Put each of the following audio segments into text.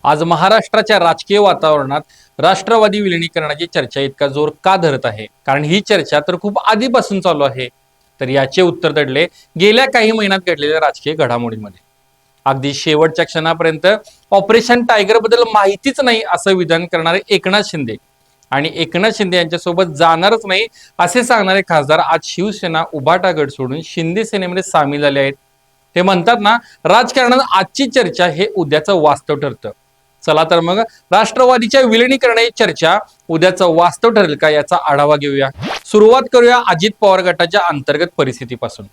आज महाराष्ट्राच्या राजकीय वातावरणात राष्ट्रवादी विलिनीकरणाची चर्चा इतका जोर का धरत आहे? कारण ही चर्चा तर खूप आधीपासून चालू आहे. तर याचे उत्तर दडले गेल्या काही महिन्यात घडलेल्या राजकीय घडामोडींमध्ये. अगदी शेवटच्या क्षणापर्यंत ऑपरेशन टायगर बद्दल माहितीच नाही असं विधान करणारे एकनाथ शिंदे आणि एकनाथ शिंदे यांच्यासोबत जाणारच नाही असे सांगणारे खासदार आज शिवसेना उभाटा गट सोडून शिंदे सेनेमध्ये सामील झाले आहेत. ते म्हणतात ना, राजकारणात आजची चर्चा हे उद्याचं वास्तव ठरतं. चला तर मग राष्ट्रवादीच्या विलिनीकरणाची चर्चा उद्याचं वास्तव ठरेल का याचा आढावा घेऊया. सुरुवात करूया अजित पवार गटाच्या अंतर्गत परिस्थितीपासून.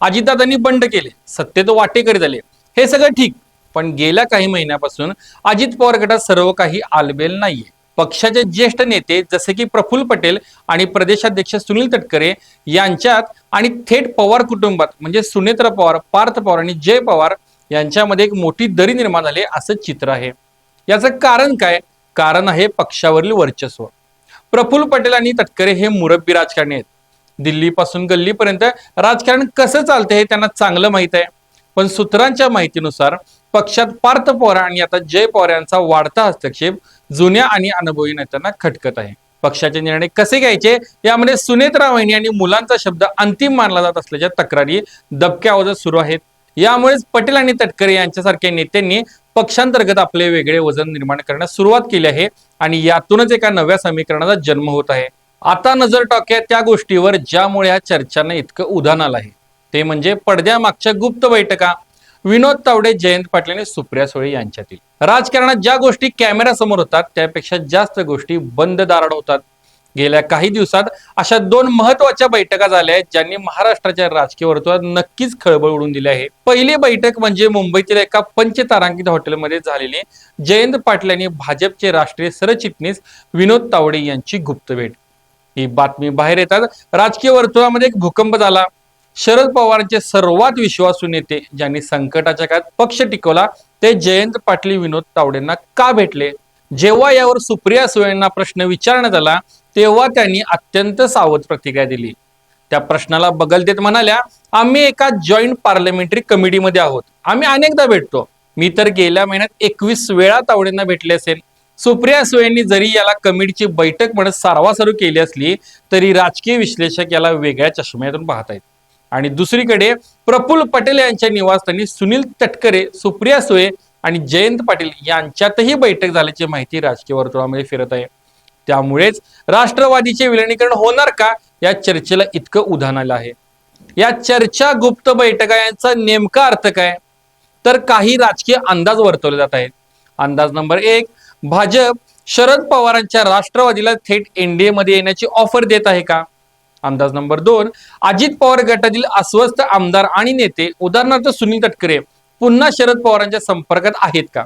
अजितदादांनी बंड केले, सत्तेत वाटेकरी झाले, हे सगळं ठीक. पण गेल्या काही महिन्यापासून अजित पवार गटात सर्व काही आलबेल नाहीये. पक्षाचे ज्येष्ठ नेते जसे की प्रफुल्ल पटेल आणि प्रदेशाध्यक्ष सुनील तटकरे यांच्यात आणि थेट पवार कुटुंबात म्हणजे सुनेत्रा पवार, पार्थ पवार आणि जय पवार यांच्यामध्ये एक मोठी दरी निर्माण झाली असं चित्र आहे. याचं कारण काय? कारण आहे पक्षावरील वर्चस्व. प्रफुल्ल पटेल आणि तटकरे हे मुरब्बी राजकारणी आहेत. दिल्लीपासून गल्लीपर्यंत राजकारण कसं चालते हे त्यांना चांगलं माहित आहे. पण सूत्रांच्या माहितीनुसार पक्षात पार्थ पवार आणि आता जय पवार यांचा वाढता हस्तक्षेप जुन्या आणि अनुभवी नेत्यांना खटकत आहे. पक्षाचे निर्णय कसे घ्यायचे यामध्ये सुनेत्रा वहिनी आणि मुलांचा शब्द अंतिम मानला जात असल्याच्या तक्रारी दबक्या आवाजात सुरू आहेत. यामुळेच पटेल आणि तटकरे यांच्यासारख्या नेत्यांनी पक्षांतर्गत आपले वेगळे वजन निर्माण करण्यास सुरुवात केली आहे आणि यातूनच एका नव्या समीकरणाचा जन्म होत आहे. आता नजर टाकूया त्या गोष्टीवर ज्यामुळे या चर्चांना इतकं उधाण आलं आहे. ते म्हणजे पडद्यामागच्या गुप्त बैठका. विनोद तावडे, जयंत पाटील आणि सुप्रिया सुळे यांच्यातील राजकारणात ज्या गोष्टी कॅमेरा समोर होतात त्यापेक्षा जास्त गोष्टी बंद दारात होतात. गेल्या काही दिवसात अशा दोन महत्वाच्या बैठका झाल्या आहेत ज्यांनी महाराष्ट्राच्या राजकीय वर्तुळात नक्कीच खळबळ उडवून दिली आहे. पहिली बैठक म्हणजे मुंबईतील एका पंचतारांकित हॉटेलमध्ये झालेली जयंत पाटील आणि भाजपचे राष्ट्रीय सरचिटणीस विनोद तावडे यांची गुप्त भेट. ही बातमी बाहेर येतात राजकीय वर्तुळामध्ये एक भूकंप झाला. शरद पवारांचे सर्वात विश्वासू नेते ज्यांनी संकटाच्या काळात पक्ष टिकवला ते जयंत पाटील विनोद तावडेंना का भेटले? जेव्हा यावर सुप्रिया सुळेंना प्रश्न विचारण्यात आला तेव्हा त्यांनी अत्यंत सावध प्रतिक्रिया दिली. त्या प्रश्नाला बगल देत म्हणाल्या, आम्ही एका जॉईंट पार्लमेंटरी कमिटीमध्ये आहोत, आम्ही अनेकदा भेटतो. मी तर गेल्या महिन्यात 21 वेळा तावडेंना भेटले असेल. सुप्रिया सुळेंनी जरी याला कमिटीची बैठक म्हणत सारवासारू केली असली तरी राजकीय विश्लेषक याला वेगळ्या चष्म्यातून पाहत आहेत. आणि दुसरीकडे प्रफुल्ल पटेल यांच्या निवासस्थानी सुनील तटकरे, सुप्रिया सुळे आणि जयंत पाटील यांच्यातही बैठक झाल्याची माहिती राजकीय वर्तुळामध्ये फिरत आहे. त्यामुळेच राष्ट्रवादीचे विलिनीकरण होणार का या चर्चेला इतकं उधाण आलं आहे. या चर्चा, गुप्त बैठका यांचा नेमका अर्थ काय? तर काही राजकीय अंदाज वर्तवले जात आहेत. अंदाज नंबर 1, भाजप शरद पवारांच्या राष्ट्रवादीला थेट एनडीए मध्ये येण्याची ऑफर देत आहे का? अंदाज नंबर 2, अजित पवार गटातील अस्वस्थ आमदार आणि नेते उदाहरणार्थ सुनील तटकरे पुन्हा शरद पवारांच्या संपर्कात आहेत का?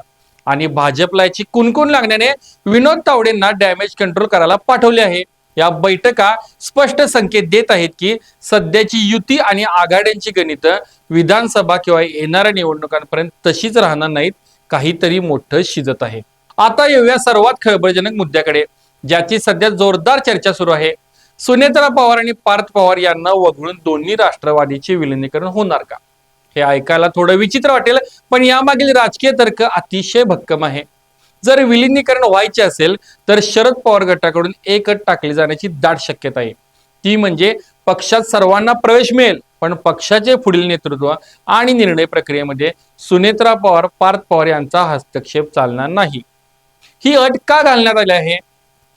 आणि भाजपला याची कुणकुण लागण्याने विनोद तावडेंना डॅमेज कंट्रोल करायला पाठवले आहे. या बैठका स्पष्ट संकेत देत आहेत की सध्याची युती आणि आघाड्यांची गणित विधानसभा किंवा येणाऱ्या निवडणुकांपर्यंत तशीच राहणार नाहीत, काहीतरी मोठं शिजत आहे. आता येऊया सर्वात खळबळजनक मुद्द्याकडे ज्याची सध्या जोरदार चर्चा सुरू आहे. सुनेत्रा पवार आणि पार्थ पवार यांना वगळून दोन्ही राष्ट्रवादीचे विलिनीकरण होणार का? हे ऐकायला थोडं विचित्र वाटेल पण यामागील राजकीय तर्क अतिशय भक्कम आहे. जर विलिनीकरण व्हायचे असेल तर शरद पवार गटाकडून एक अट टाकली जाण्याची दाट शक्यता आहे. ती म्हणजे पक्षात सर्वांना प्रवेश मिळेल पण पक्षाचे पुढील नेतृत्व आणि निर्णय प्रक्रियेमध्ये सुनेत्रा पवार, पार्थ पवार यांचा हस्तक्षेप चालणार नाही. ही अट का घालण्यात आली आहे?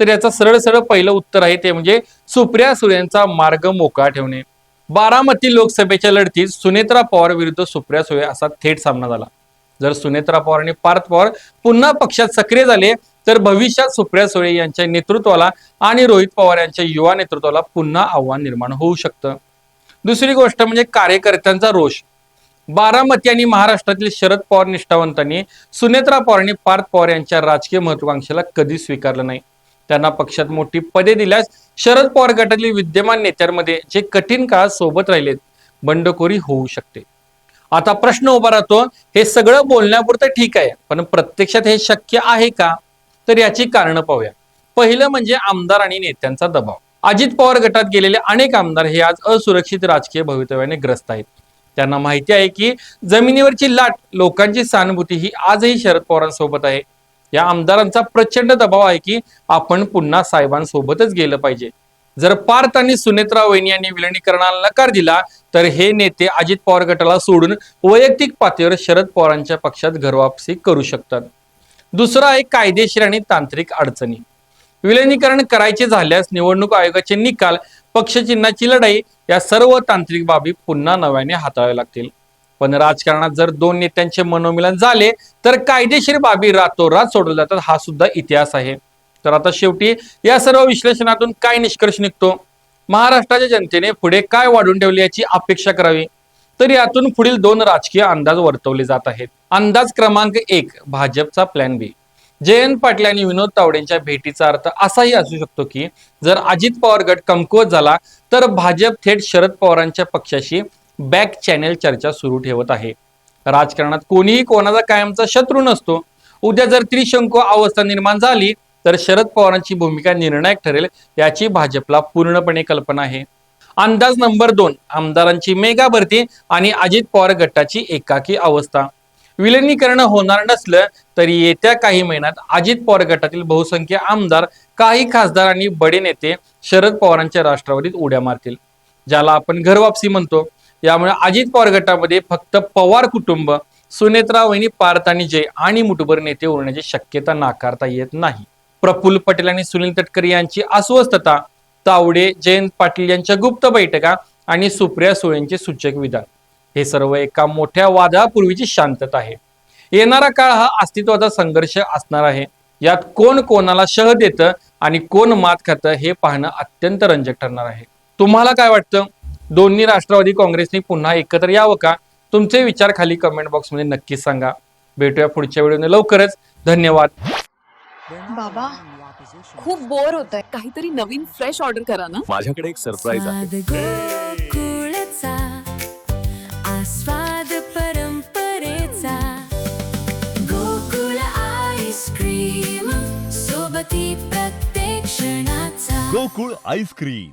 तर याचं सरळ सरळ पहिलं उत्तर आहे ते म्हणजे सुप्रिया सुळेंचा मार्ग मोकळा ठेवणे. बारामती लोकसभेच्या लढतीत सुनेत्रा पवार विरुद्ध सुप्रिया सुळे असा थेट सामना झाला. जर सुनेत्रा पवार आणि पार्थ पवार पुन्हा पक्षात सक्रिय झाले तर भविष्यात सुप्रिया सुळे यांच्या नेतृत्वाला आणि रोहित पवार यांच्या युवा नेतृत्वाला पुन्हा आव्हान निर्माण होऊ शकतं. दुसरी गोष्ट म्हणजे कार्यकर्त्यांचा रोष. बारामती आणि महाराष्ट्रातील शरद पवार निष्ठावंतांनी सुनेत्रा पवार आणि पार्थ पवार यांच्या राजकीय महत्वाकांक्षेला कधी स्वीकारलं नाही. त्यांना पक्षात मोठी पदे दिल्यास शरद पवार गटातील विद्यमान नेत्यांमध्ये जे कठीण काळात सोबत राहिलेत बंडखोरी होऊ शकते. आता प्रश्न उभा राहतो, हे सगळं बोलण्यापुरतं ठीक आहे पण प्रत्यक्षात हे शक्य आहे का? तर याची कारणं पाहूया. पहिलं म्हणजे आमदार आणि नेत्यांचा दबाव. अजित पवार गटात गेलेले अनेक आमदार हे आज असुरक्षित राजकीय भवितव्याने ग्रस्त आहेत. त्यांना माहिती आहे की जमिनीवरची लाट, लोकांची सहानुभूती ही आजही शरद पवारांसोबत आहे. या आमदारांचा प्रचंड दबाव आहे की आपण पुन्हा साहेबांसोबतच गेलं पाहिजे. जर पार्थ आणि सुनेत्रा वहिनी यांनी विलिनीकरणाला नकार दिला तर हे नेते अजित पवार गटाला सोडून वैयक्तिक पातळीवर शरद पवारांच्या पक्षात घरवापसी करू शकतात. दुसरा आहे कायदेशीर आणि तांत्रिक अडचणी. विलिनीकरण करायचे झाल्यास निवडणूक आयोगाचे निकाल, पक्षचिन्हाची लढाई या सर्व तांत्रिक बाबी पुन्हा नव्याने हाताळाव्या लागतील. पण राजकारणात जर दोन नेत्यांचे मनोमिलन झाले तर कायदेशीर बाबी रातोरात सोडवल्या जातात, हा सुद्धा इतिहास आहे. तर आता शेवटी या सर्व विश्लेषणातून काय निष्कर्ष निघतो? महाराष्ट्राच्या जनतेने पुढे काय वाढून ठेवले याची अपेक्षा करावी. तर यातून पुढील दोन राजकीय अंदाज वर्तवले जात आहेत. अंदाज क्रमांक 1, भाजपचा प्लॅन बी. जयंत पाटील आणि विनोद तावडेंच्या भेटीचा अर्थ असाही असू शकतो की जर अजित पवार गट कमकुवत झाला तर भाजप थेट शरद पवारांच्या पक्षाशी बॅक चॅनेल चर्चा सुरू ठेवत आहे. राजकारणात कोणीही कोणाचा कायमचा शत्रू नसतो. उद्या जर त्रिशंकू अवस्था निर्माण झाली तर शरद पवारांची भूमिका निर्णायक ठरेल याची भाजपला पूर्णपणे कल्पना आहे. अंदाज नंबर 2, आमदारांची मेगा भरती आणि अजित पवार गटाची एकाकी अवस्था. विलिनीकरण होणार नसलं तरी येत्या काही महिन्यात अजित पवार गटातील बहुसंख्य आमदार, काही खासदार आणि बडे नेते शरद पवारांच्या राष्ट्रवादीत उड्या मारतील, ज्याला आपण घरवापसी म्हणतो. यामुळे अजित पवार गटामध्ये फक्त पवार कुटुंब, सुनेत्रा वहिनी, पार्थ आणि जय आणि मुठभर नेते उरण्याची शक्यता नाकारता येत नाही. प्रफुल्ल पटेल आणि सुनील तटकरे यांची अस्वस्थता, तावडे, जयंत पाटील यांच्या गुप्त बैठका आणि सुप्रिया सुळेंचे सूचक विधान, हे सर्व एका मोठ्या वादळापूर्वीची शांतता आहे. येणारा काळ हा अस्तित्वाचा संघर्ष असणार आहे. यात कोण कोणाला शह देतं आणि कोण मात खातं हे पाहणं अत्यंत रंजक ठरणार आहे. तुम्हाला काय वाटतं? दोन्ही राष्ट्रवादी काँग्रेसनी पुन्हा एकत्र यावं का? तुमचे विचार खाली कमेंट बॉक्स मध्ये नक्कीच सांगा. भेटूया पुढच्या व्हिडिओने लवकरच. धन्यवाद. बाबा खूप बोर होत आहे, काहीतरी नवीन फ्रेश ऑर्डर करा ना. माझ्याकडे एक सरप्राईज आहे. गोकुळचा आस्वाद परंपरेचा, गोकुळ आईस्क्रीम सोबती प्रत्येक क्षणाचा. गोकुळ आईस्क्रीम.